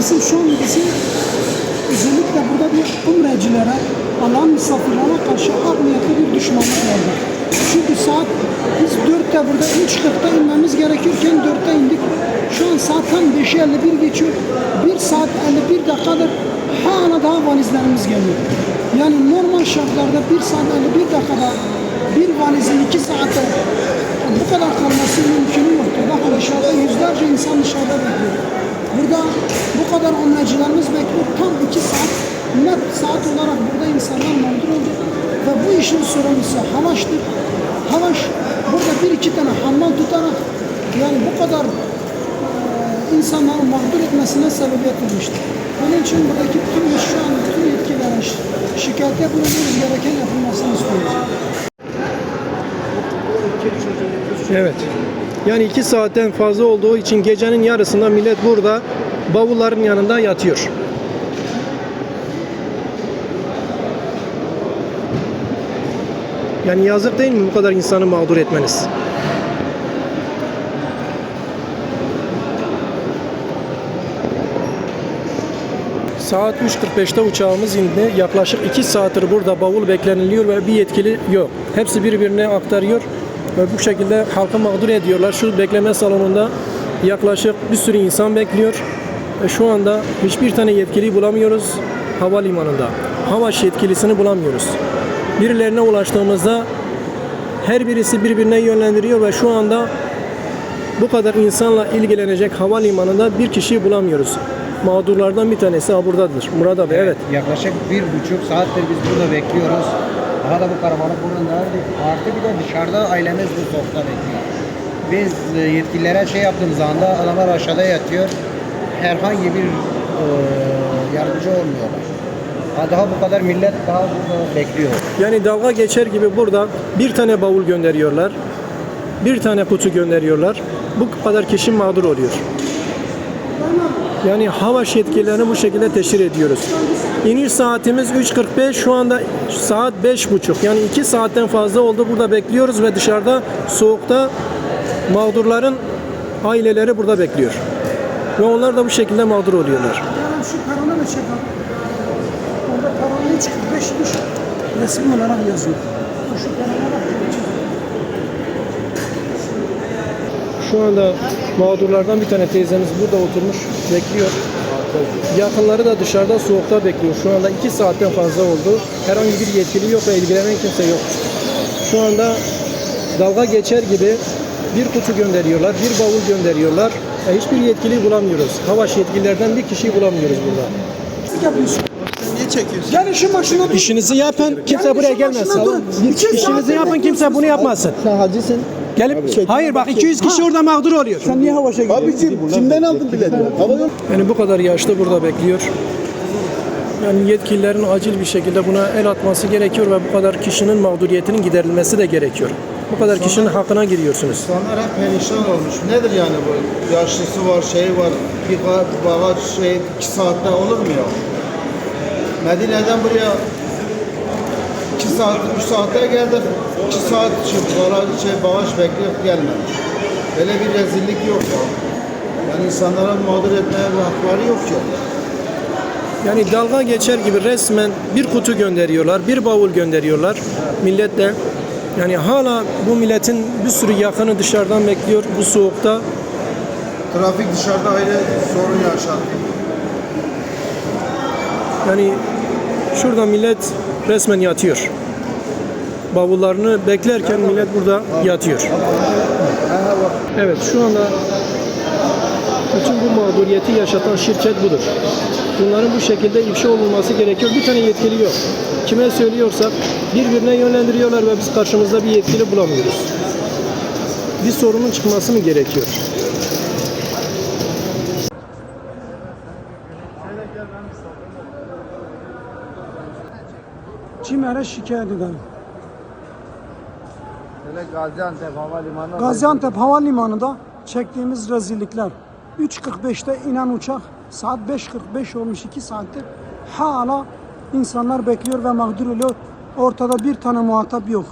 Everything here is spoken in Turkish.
bizim şu an özellikle burada bir umrecilere, Allah'ın misafirlerine karşı art niyetli bir düşmanlık vardı. Çünkü saat biz 4'te burada 3.40'da inmemiz gerekirken 4'te indik. Şu an saat tam 5'e 51 geçiyor. 1 saat 51 dakikadır hala daha valizlerimiz geliyor. Yani normal şartlarda 1 saat 51 dakikada bir valizin 2 saatte bu kadar kalması mümkün yoktu. Bakın dışarıda yüzlerce insan dışarıda bekliyor. Burada bu kadar umrecilerimiz bekliyor. Tam 2 saat net saat olarak burada insanlar mağdur oldu. Ve bu işin sorumlusu Havaş'tır. Havaş burada 1-2 tane hammal tutarak yani bu kadar insanları mağdur etmesine sebebiyet vermiştir. Onun için buradaki şu an bütün yetkililere şikayete bulunmamız gereken yapılmasını istiyoruz. Evet. Yani 2 saatten fazla olduğu için gecenin yarısında millet burada bavulların yanında yatıyor. Yani yazık değil mi bu kadar insanı mağdur etmeniz? Saat 3.45'te uçağımız indi. Yaklaşık 2 saattir burada bavul bekleniliyor ve bir yetkili yok. Hepsi birbirine aktarıyor ve bu şekilde halkı mağdur ediyorlar. Şu bekleme salonunda yaklaşık bir sürü insan bekliyor. Şu anda hiçbir tane yetkiliyi bulamıyoruz havalimanında. Havaş yetkilisini bulamıyoruz. Birilerine ulaştığımızda her birisi birbirine yönlendiriyor ve şu anda bu kadar insanla ilgilenecek havalimanında bir kişiyi bulamıyoruz. Mağdurlardan bir tanesi buradadır. Murat abi, evet. Yaklaşık 1,5 saattir biz burada bekliyoruz. Daha da bu karabalık burada nerede? Artı bir de dışarıda ailemiz bu sokakta bekliyor. Biz yetkililere şey yaptığımız anda adamlar aşağıda yatıyor. Herhangi bir yardımcı olmuyorlar. Daha bu kadar millet daha burada bekliyor. Yani dalga geçer gibi burada bir tane bavul gönderiyorlar. Bir tane kutu gönderiyorlar. Bu kadar kişi mağdur oluyor. Yani Havaş yetkililerini bu şekilde teşhir ediyoruz. İniş saatimiz 3.45, şu anda saat 5.30. Yani 2 saatten fazla oldu burada bekliyoruz ve dışarıda soğukta mağdurların aileleri burada bekliyor. Ve onlar da bu şekilde mağdur oluyorlar. Yani şu perona da çekelim. Orada perona 3.45'miş resmi olarak yazıyor. Şu perona bak. Şu anda mağdurlardan bir tane teyzemiz burada oturmuş, bekliyor. Yakınları da dışarıda soğukta bekliyor. Şu anda 2 saatten fazla oldu. Herhangi bir yetkili yok ve ilgilenen kimse yok. Şu anda dalga geçer gibi bir kutu gönderiyorlar, bir bavul gönderiyorlar. Hiçbir yetkiliyi bulamıyoruz. Havaş yetkililerden bir kişiyi bulamıyoruz burada. Niye çekiyorsun? Gelin şu maşına dur. İşinizi yapın, kimse buraya gelmesin. İşinizi yapın, kimse bunu yapmasın. Sen hacısın. Gelip, hayır bak 200 kişi orada mağdur oluyor. Sen niye Havaş'a gidiyorsun? Abicim kimden aldın bileti? Hava yok. Yani bu kadar yaşlı burada bekliyor. Yani yetkililerin acil bir şekilde buna el atması gerekiyor ve bu kadar kişinin mağduriyetinin giderilmesi de gerekiyor. Bu kadar kişinin hakkına giriyorsunuz. İnsanlar hep perişan olmuş. Nedir yani bu? Yaşlısı var, şey var. Bir bağaç 2 saatte olur mu ya? Medine'den buraya 2 saat, 3 saatte geldik. 2 saat bağaç bekleyip gelmemiş. Böyle bir rezillik yok ya. Yani insanlara mağdur etmeye bir hakları yok ya. Yani dalga geçer gibi resmen bir kutu gönderiyorlar, bir bavul gönderiyorlar. Millet de yani hala bu milletin bir sürü yakını dışarıdan bekliyor bu soğukta. Trafik dışarıda ayrı sorun yaşar. Yani şurada millet resmen yatıyor. Bavullarını beklerken millet burada yatıyor. Evet, şu anda bütün bu mağduriyeti yaşatan şirket budur. Bunların bu şekilde ifşa olunması gerekiyor. Bir tane yetkili yok. Kime söylüyorsak birbirine yönlendiriyorlar ve biz karşımızda bir yetkili bulamıyoruz. Bir sorunun çıkması mı gerekiyor? CİMER'e şikayet edelim. Gaziantep Havalimanı. Gaziantep Havalimanı'nda çektiğimiz rezillikler. 3.45'te inen uçak saat 5.45 olmuş, 2 saattir hala insanlar bekliyor ve mağdur oluyor. Ortada bir tane muhatap yok.